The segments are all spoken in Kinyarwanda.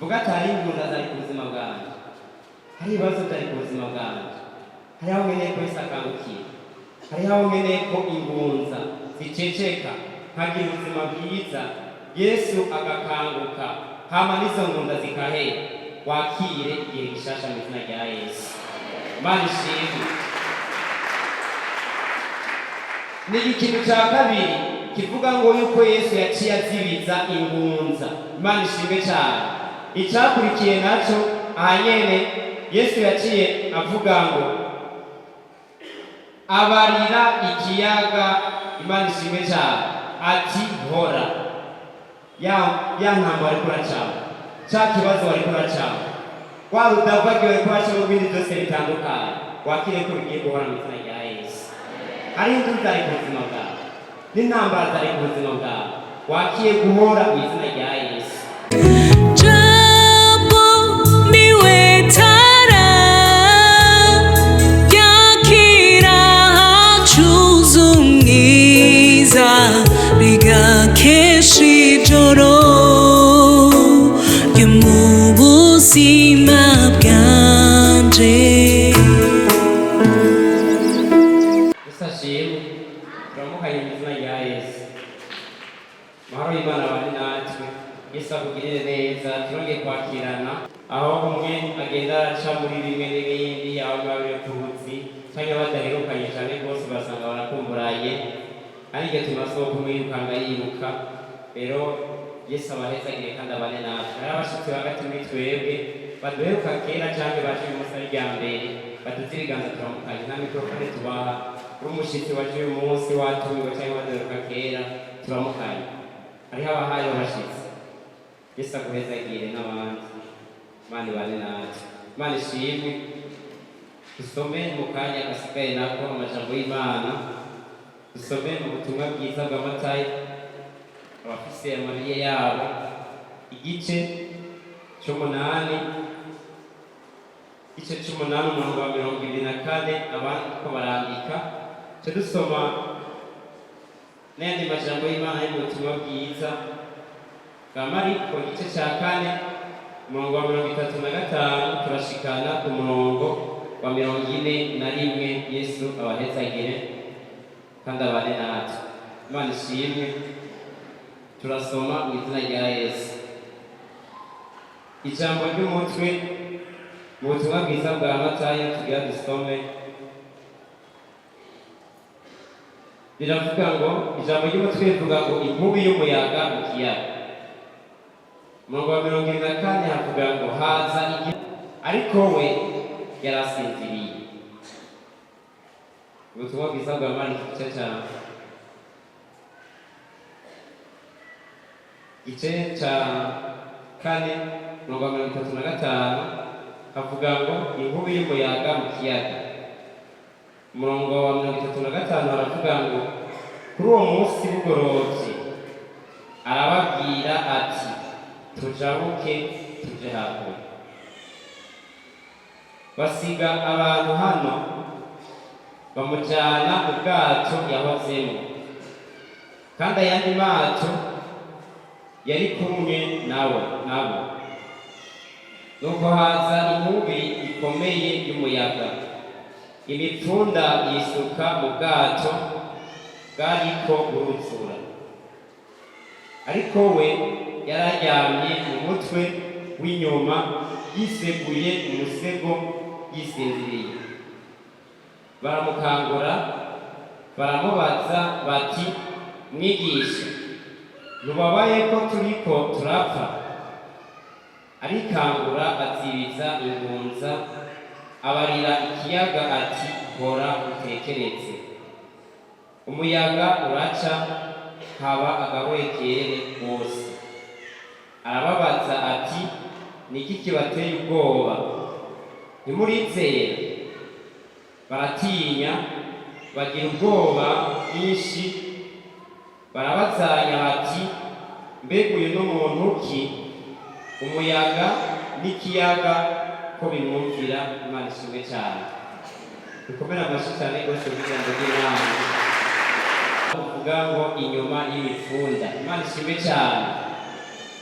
vuga ati hari ingunda zari ku buzima bwanjye, hari ibibazo byari ku buzima bwanjye, hari aho nkeneye ko Yesu akangukira, hari aho nkeneye ko ingunza ziceceka nkagira ubuzima bwiza, Yesu agakanguka hama n'izo ngunda zikahera. Wakire igihe gishasha mu izina rya Yesu. Imana ishimwe. Ni ikintu cya kabiri kivuga ngo yuko Yesu yaciye azibiza ingunza. Imana ishimwe cyane. Icyakurikiye nacyo ahanyene Yesu yaciye avuga ngo abarira ikiyaga. Imana ishimwe cyane. Ati hora. Ya ntambara ariko uracamo, cya kibazo ariko uracamo, wa rudavagiwe ariko uracamo, ibindi byose bitandukanye, wakire ko bigiye guhora mu izina rya Yesu. Hari inzu zari ku buzima bwawe n'intambara zari ku buzima bwawe, wakiye guhora mu izina rya Yesu. Jambo niwe tara yakira hacuza umwiza rigakesha ijoro ryo mu buzima bwanje. Turamukanye mu izina rya Yesu. Mahoro y'Imana abane natwe. Yesu akugirire neza. Turongeye kwakirana aho umwe agenda araca muri bimwe n'ibindi, aho babiri kubuzi cyangwa badaherukanye cyane rwose basanga barakumburaye, ariko tunasohoka kumwirukanga yiruka. Rero Yesu abahezagire kandi abane natwe. Hari abashitsi hagati muri twebwe baduheruka kera cyangwa baje mu munsi rya mbere, baduze ibiganza turamukanye nta mikrofone tubaha. Umushitsi waje uyu munsi watumiwe cyangwa baduheruka kera turamukanye. Hariho abahaye abashitsi. Yesu aguhezagire n'abandi. Imana ibane natwe. Imana ishimwe. Dusome mu kanya gasigaye nako amajambo y'Imana. Dusome mu butumwa bwiza bwa Matayo, abafise amariye yabo, igice c'umunani umurongo wa 24, abandi ko barandika. Dusoma n'ayandi majambo y'Imana yo mu butumwa bwiza bwa Mariko, igice ca 4 umurongo wa 35 turashikana ku murongo wa 41. Yesu abahezagire kandi abane natwe. Imana ishimwe. Turasoma mu izina rya Yesu. Ijambo ry'umutwe mu butumwa bwiza bwa Matayo tugira dusome, biravuga ngo, ijambo ry'umutwe rivuga ngo inkubi y'umuyaga mu kiyaga. Umurongo wa 24 havuga ngo haza igihe, ariko we yarasinziriye. Ubutumwa bwiza bwa Mariko igice ca 4 umurongo wa 35 havuga ngo inkubi y'umuyaga mu kiyaga. Umurongo wa 35 haravuga ngo kuri uwo munsi w'ubugorovyi arababwira ati tujabuke tuje hakurya. Basiga abantu hano bamujyana mu bwato yahozemo, kandi ayandi mato yari kumwe nabo. Nuko haza inkubi ikomeye y'umuyaga, imipfunda yisuka mu bwato bwariko buruzura, ariko we yararyamye mu mutwe w'inyuma yiseguye umusego yisinziriye. Baramukangura baramubaza bati mwigisha, ntubabaye ko turiko turapfa? Arikangura azibiza ingunza, abarira ikiyaga ati hora utekereze. Umuyaga uraca, haba agahwekere rwose. Arababaza ati niki kibateye ubwoba? Ntimurizera? Baratinya, bagira ubwoba bwinshi, barabazanya bati mbega uyu n'umuntu ki, umuyaga n'ikiyaga ko bimwumvira? Imana ishimwe cyane. Dukomere amashyi cyane rwose kugirango ry'Imana. Uvuga ngo inyuma y'imifunda. Imana ishimwe cyane.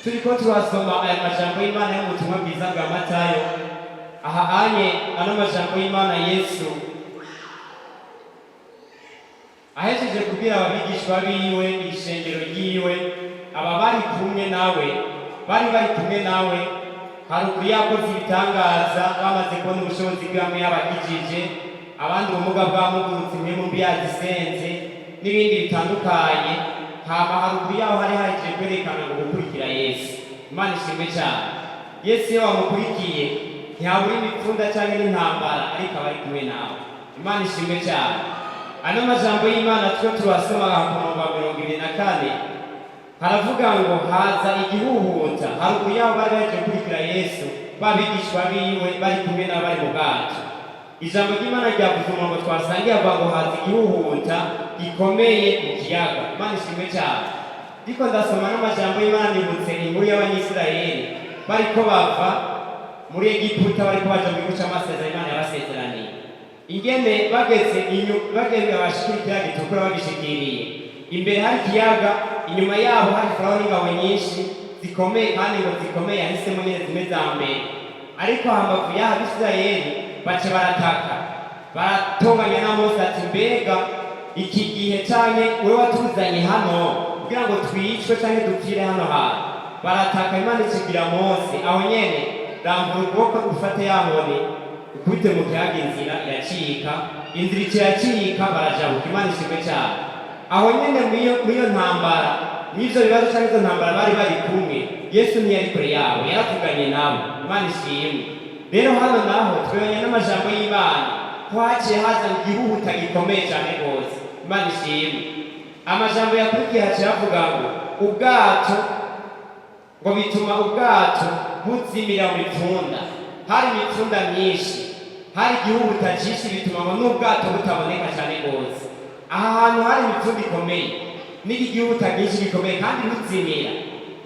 turiko turasoma aya majambo y'Imana yo mu butumwa bwiza bwa Matayo, aha ano majambo y'Imana Yesu ahejeje kubwira abigishwa biwe, ishengero ryiwe, aba bari kumwe nawe haruguru yakoze ibitangaza, bamaze kubona ubushobozi bw'amwe yabagijije, abandi ubumuga bwamugurutse, imwe mu mbi yazisenze n'ibindi bitandukanye. Hama haruguru yaho hari haje kwerekana ngo gukurikira Yesu. Imana ishimwe cyane. Yesu iyo wamukurikiye ntihabura imipfunda cyangwa n'intambara, ariko aba ari kumwe nawe. Imana ishimwe cyane. Ano majambo y'Imana two turasoma ku murongo wa 24 haravuga ngo haza igihuhuta. Haruguru yaho bari baje gukurikira Yesu, babigishwa biwe bari kumwe n'abari mu bwato. Ijambo ry'Imana ryavuze umurongo twasangiye avuga ngo haza igihuhuta gikomeye mu kiyaga. Imana ishimwe cyane. Ndiko ndasoma n'amajambo y'Imana nibutse inkuru y'Abanyisirayeli bariko bava muri Egiputa, bariko baja mu gihugu c'amasezerano Imana yabasezeraniye. Ingene bageze bashikira ikiyaga gitukura, bagishikiriye imbere hari ikiyaga, inyuma yabo hari Farawo n'ingabo nyinshi zikomeye, kandi ngo zikomeye yahisemo nyene zimwe za mbere. Ariko hambavu y'aho Abisirayeli bace barataka, baratonganya na Mose ati, mbega iki gihe canke wewe watuzanye hano kugira ngo twicwe canke dupfire hano hantu? Barataka. Imana icibwira Mose aho nyene, rambura ukuboko ufate ya nkoni ukubite mu kiyaga, inzira iracika, iracika, barajabuka. Imana ishimwe cyane. Aho nyene mwiyo ntambara, mw'ivyo bibazo canke izo ntambara bari kumwe, Yesu ntiyari kure yabo, yaravuganye nabo. Imana ishimwe. Rero hano naho twebanye n'amajambo y'Imana ko haciye haza igihuhuta gikomeye cyane rwose. Imana ishimwe. Amajambo yakurikiye haciye havuga ngo ubwato, ngo bituma ubwato buzimira mu mipfunda. Hari imipfunda myinshi, hari igihuhuta cyinshi, bituma ngo n'ubwato butaboneka cyane rwose. Aha hantu hari imipfunda ikomeye n'iki gihuhuta cyinshi gikomeye kandi buzimira.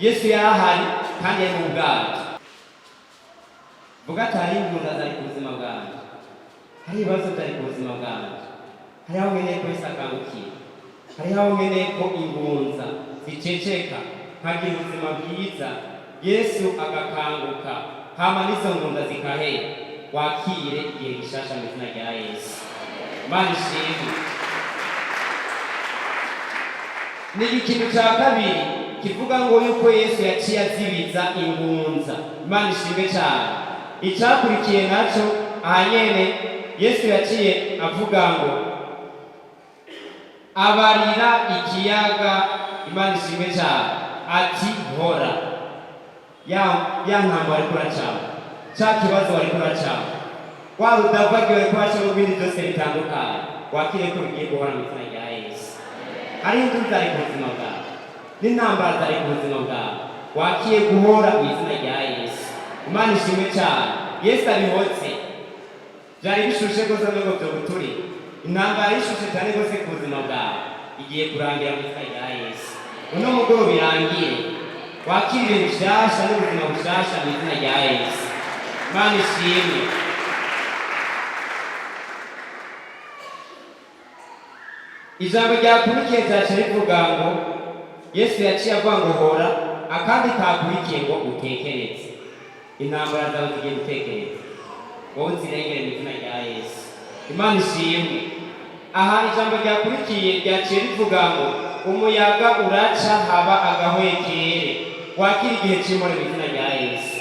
Yesu yarahari kandi yari mu bwato. Vuga ati hari ingunda zari ku buzima bwanjye, hari ibibazo byari ku buzima bwanjye, hari aho nkeneye ko Yesu akangukira, hari aho nkeneye ko ingunza ziceceka nkagira ubuzima bwiza, Yesu agakanguka, hama n'izo ngunda zikahera. Wakire igihe gishasha mu izina rya Yesu. Imana ishimwe. Ni ikintu cya kabiri kivuga ngo yuko Yesu yaciye azibiza ingunza. Imana ishimwe cyane. Icyakurikiye nacyo ahanyene Yesu yaciye avuga ngo abarira ikiyaga. Imana ishimwe cyane. Ati hora. Ya ntambo ariko uracamo, cya kibazo ariko uracamo, wa rudavagiwe ariko uracamo, ibindi byose bitandukanye, wakire ko bigiye guhora mu izina rya Yesu. Hari inzu zari ku buzima bwawe n'intambara zari ku buzima bwawe, wakiye guhora mu izina rya Yesu. Imana ishimwe cyane. Yesu abihotse, byari bishushe rwose n'ubwo byo buturi, intambara yishushe cyane rwose ku buzima bwawe igiye kurangira mu izina rya Yesu. Uno mugoroba birangire, wakire ibintu bishasha n'ubuzima bushasha mu izina rya Yesu. Imana ishimwe. Ijambo ryakurikiye ryaciye rivuga ngo Yesu yaciye avuga ngo hora, akandi kakurikiye ngo utekereze. Intambara zawe zigiye gutekereza, wowe uzirengere mu izina rya Yesu. Imana ishimwe. Aha ijambo ryakurikiye ryaciye rivuga ngo umuyaga uraca, haba agahwekere. Wakira igihe cy'impore mu izina rya Yesu.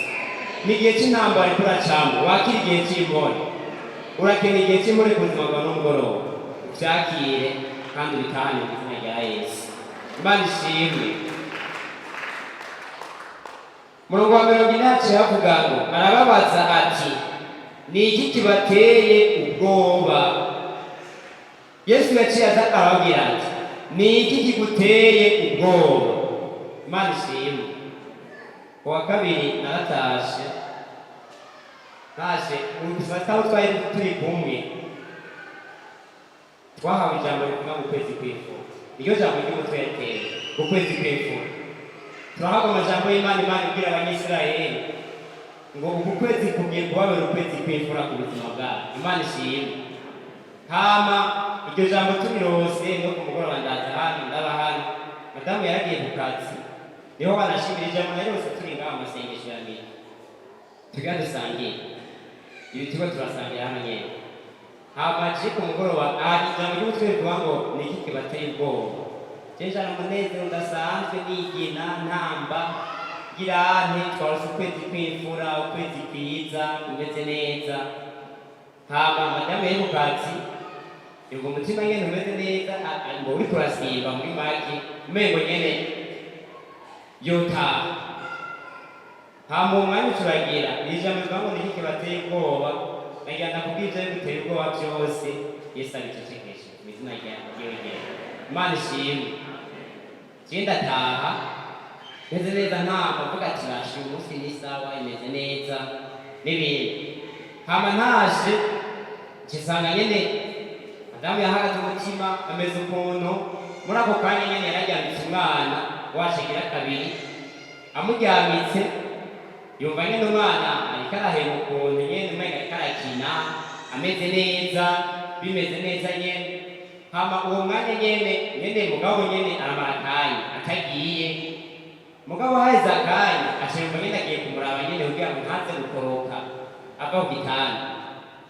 Ni igihe cy'intambara ariko uracamo, wakira igihe cy'impore. Urakeneye igihe cy'impore ku buzima bwawe n'umugoroba, ubyakire kandi ubitahane mu izina rya Yesu. Imana ishimwe. Murongo wa 40 havuga ngo arababaza ati, ni iki kibateye ubwoba? Yesu yaciye arababwira ati, ni iki kiguteye ubwoba? Imana ishimwe. Kuwa kabiri naratashe aho twari turi kumwe, twahawe ijambo rivuga ngo ukwezi kw'imfura. Iryo jambo ry'umutwe yateye ukwezi kw'imfura. Turahabwa amajambo y'Imana, Imana ibwira Abanyisirayeli ngo uku kwezi kugiye kubabera ukwezi kw'imfura ku buzima bwabo. Imana ishimwe. Hama iryo jambo turirose no ku mugoroba ndaza hano ndaba hano, madamu yaragiye ku kazi, niho banashimira ijambo na yose turi ngaho amasengesho ya mita tugira dusangiye ibi turiko turasangira hano nyene hamaje ku mugoroba ijambo ry'umutwe rivuga ngo ni iki kibateye ubwoba jenjana umunezero udasanzwe nigina ntamba girante twarose ukwezi kw'imvura ukwezi kwiza umeze neza hama madamu y'umukatsi yumva umutima nyene umeze neza ngo uriko urasimba muri make umengo nyene yotaha hama umwanya turagira ijambo rivuga ngo ni iki kibateye ubwoba nagira ndakubwira ivyo biguteye ubwoba vyose Yesu abicecekeshe mu izina ryiwe ryera Imana ishimwe je ndataha meze neza ntamba mvuga ati nashe umunsi ni sawa imeze neza n'ibindi hama ntashe nsanga nyene madamu yahagaze umutima ameze ukuntu muri ako kanya nyene yararyambitse umwana wacu agira kabiri amuryamitse yumva nyene umwana ariko arahema ukuntu nyene umenga ariko arakina ameze neza bimeze neza nyene hama uwo mwanya nyene mugabo nyene aramara akanya atagiye mugabo haheze akanya acumva nyene agiye kumuraba nyene kugira ngo ntaze gukoroka ava ku gitanda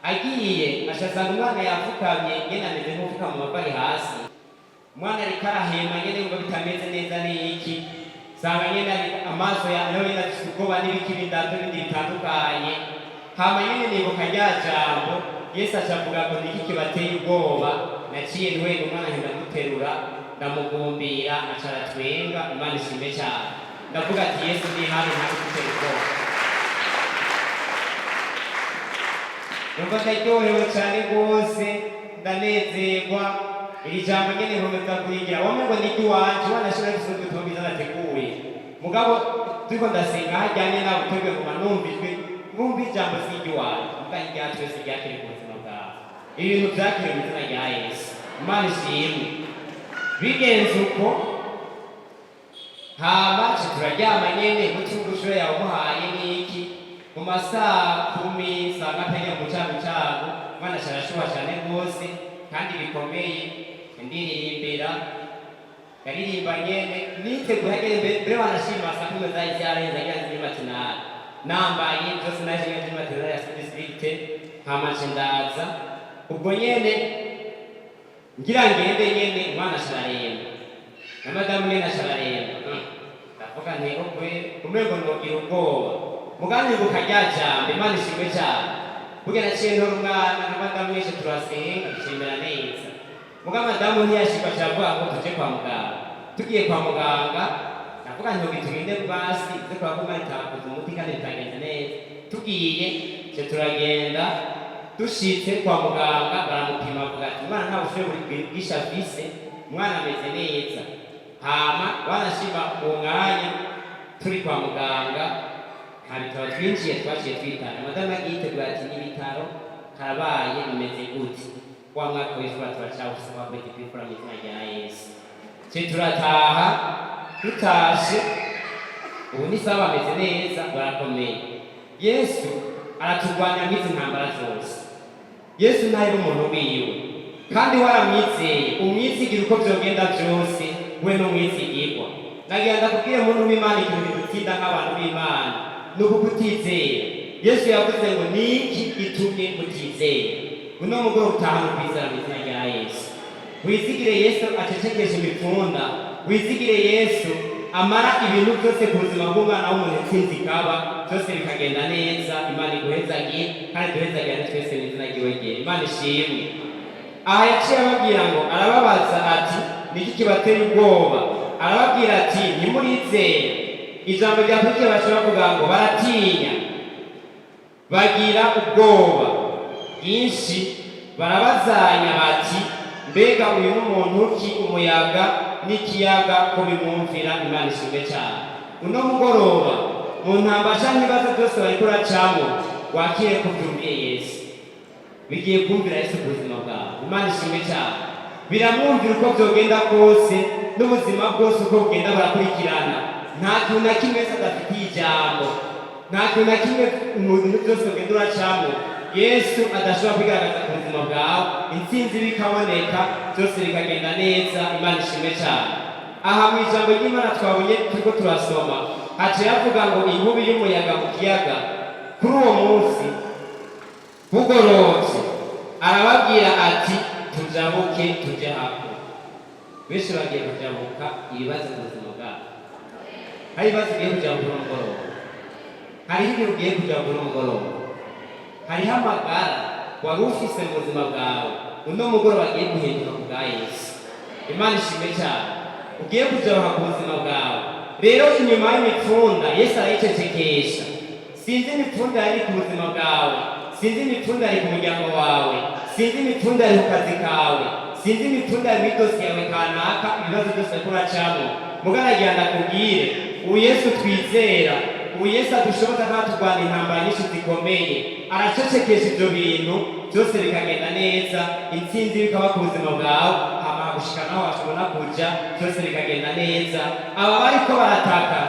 agiye ashasanga umwana yapfukamye nyene ameze nk'ufuka mu mavi ari hasi umwana ariko arahema nyene ngo bitameze neza n'iki sanga nyene amaso nayo nyene afise ubwoba n'ibiki bindavyo bindi bitandukanye hama nyene nibuka rya jambo Yesu acavuga ngo niki kibateye ubwoba naciye ntwenga umwana ndamuterura ndamugumbira aca aratwenga Imana ishimwe cyane ndavuga ati Yesu ndi hano ntakigutera ubwoba numva ndaryohewe cyane rwose ndanezerwa iri jambo nyene nkomeza kurigira wamengo ni iry'iwanje wanashobora gusoma ubutumwa bwiza nateguye mugabo turiko ndasenga hajyanye nawe uteguye nguma numvijwe numva ijambo si iry'iwanje muga irya twese ryakire ku buzima bwawe ibintu vyakire mu izina rya Yesu Imana ishimwe bigenze uko hama turaryama nyene mucungushure yawe umuhaye n'iki mu masaha 10 saa gatanya mu cagucagu Imana carashuha cane rwose kandi bikomeye ndirimbira yaririmba nyene niteguye hagere mbere wanashima saa 10 zari zyarenze agira nzi matinari nambaye byose naje nzi matinari ya district hama ndaza ubwo nyene ngira ngende nyene umwana shararemba na madamu nyene ashararemba ndavuga nti okwe umego nogira ubwoba mugani bukajya jambe Imana ishimwe cyane buge naciye ntora umwana na madamu nyinshi turasenga dushimira neza muga madamu ntiyashika cyavuga ngo tuje kwa muganga tugiye kwa muganga ndavuga nti tugende basi zikora ko mari takuza umuti kandi bitagenze neza tugiye cyo turagenda dushitse kwa muganga baramupima avuga ati umwana nta bushobozi bw'ishafise umwana ameze neza hama wanashima mu mwanya turi kwa muganga habitaba twinjiye twaciye twitana madamu yagitegura ati n'ibitaro karabaye bimeze gute wa mwaka w'ishuri turacawusaba kwete kwikora mu izina rya Yesu cyo turataha tutashe ubu ni sawa ameze neza barakomeye Yesu araturwanya mw'izi ntambara zose Yesu ntari umuntu wiwe kandi waramwizeye umwizigira uko byogenda byose we no mwizigirwa nagira ndakubwire muntu w'Imana ikintu gitsinda nk'abantu b'Imana nuko kutizera Yesu yavuze ngo niki gitumye mutizera uno mugoro utahana kwizera mu izina rya Yesu wizigire Yesu acecekesha imipfunda wizigire Yesu amara ibintu byose ku buzima bw'umwana w'umuntu intsinzi kaba byose bikagenda neza Imana iguhezagiye kandi duhezagiye twese mu izina ryiwe ryera Imana ishimwe aha yaciye ababwira ngo arababaza ati niki kibateye ubwoba arababwira ati ntimurizere ijambo rya Kristo bashobora kuvuga ngo baratinya bagira ubwoba bwinshi barabazanya bati mbega uyu n'umuntu ki umuyaga n'ikiyaga ko bimwumvira Imana ishimwe cyane uno mugoroba mu ntambasha n'ibibazo byose bariko uracamo wakire ko byumviye Yesu bigiye kumvira Yesu ku buzima bwawe Imana ishimwe cyane biramwumvira uko byogenda kose n'ubuzima bwose uko bugenda barakurikirana nta kintu na kimwe adafitiye ijambo nta kintu na kimwe mu bintu byose ugenda uracamo Yesu adashobora kwigaragaza ku buzima bwawe intsinzi bikaboneka byose bikagenda neza Imana ishimwe cyane aha mu ijambo ry'Imana twabonye turiko turasoma haciye havuga ngo inkubi y'umuyaga mu kiyaga. Kuri uwo munsi bugorovye arababwira ati tujabuke tuje hakurya. Benshi bagiye kujabuka ibibazo mu buzima bwabo. Hari ibibazo ugiye kujabukura umugoroba, hariho ibintu ugiye kujabukura umugoroba, hariho amagara wari ufise mu buzima bwawe uno mugoroba agiye guhinduka ku bwa Yesu. Imana ishimwe cyane. Ugiye kujabuka ku buzima bwawe. Rero inyuma y'imipfunda Yesu arayicecekesha. Sinzi imipfunda yari ku buzima bwawe, sinzi imipfunda yari ku muryango wawe, sinzi imipfunda yari ku kazi kawe, sinzi imipfunda yari mw'idosi yawe kanaka, ibibazo byose ariko uracamo. Mugana agira ndakubwire, ubu Yesu twizera, ubu Yesu adushoboza kandi turwana intambara nyinshi zikomeye, aracecekesha ibyo bintu byose bikagenda neza, intsinzi bikaba ku buzima bwawe, hama gushika naho washobora kuja byose bikagenda neza. Aba bariko barataka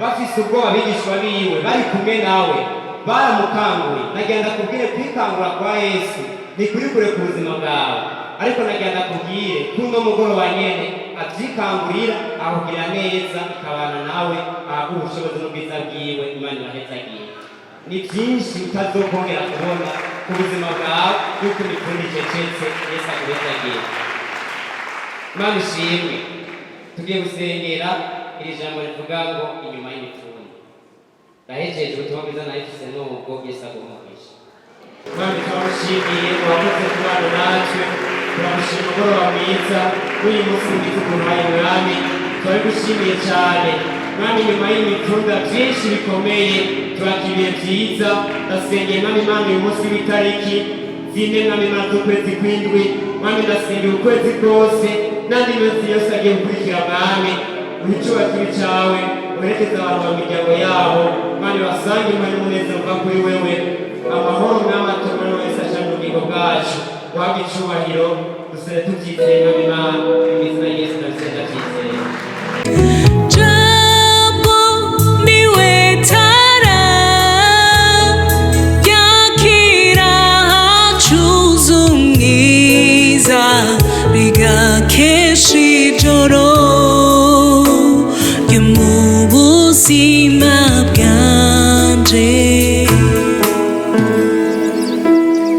bafise ubwoba abigishwa biwe bari kumwe nawe baramukanguye. Nagira ndakubwire kwikangura kwa Yesu ni kuri kure ku buzima bwawe, ariko nagira ndakubwire kuno mugoroba nyene avyikangurira ahugira neza ikabana nawe ahaguha ubushobozi n'ubwiza bwiwe. Imana ibahezagiye. Ni byinshi utazokongera kubona ku buzima bwawe yuko imipfunda icecetse. Yesu aguhezagiye. Imana ishimwe. Tugiye gusengera iri jambo rivuga ngo inyuma y'imipfunda. Ndahejeje ubutumwa bwiza nahifise n'ubwo Yesu agumugisha. Mwami turamushimiye wakoze kubana natwe, turamushima umugoroba mwiza w'uyu munsi mwiza uguhaye Mwami, turabigushimiye cyane Mwami. Nyuma y'imipfunda byinshi bikomeye turakiriye byiza. Ndasengeye Mwami Imana uyu munsi w'itariki 4 Mwami Imana z'ukwezi kw'indwi. Mwami ndasengera ukwezi kose n'andi mezi yose agiye gukurikira Mwami, uhicyubakire cyawe uherekeze abantu mu miryango yabo Mwami, basange imwe n'umunezero uva kuri wewe. Amahoro n'amatungo wese aca mu bugingo bwacu, guhabwa icubahiro dusere tubyizeye Mwami Imana.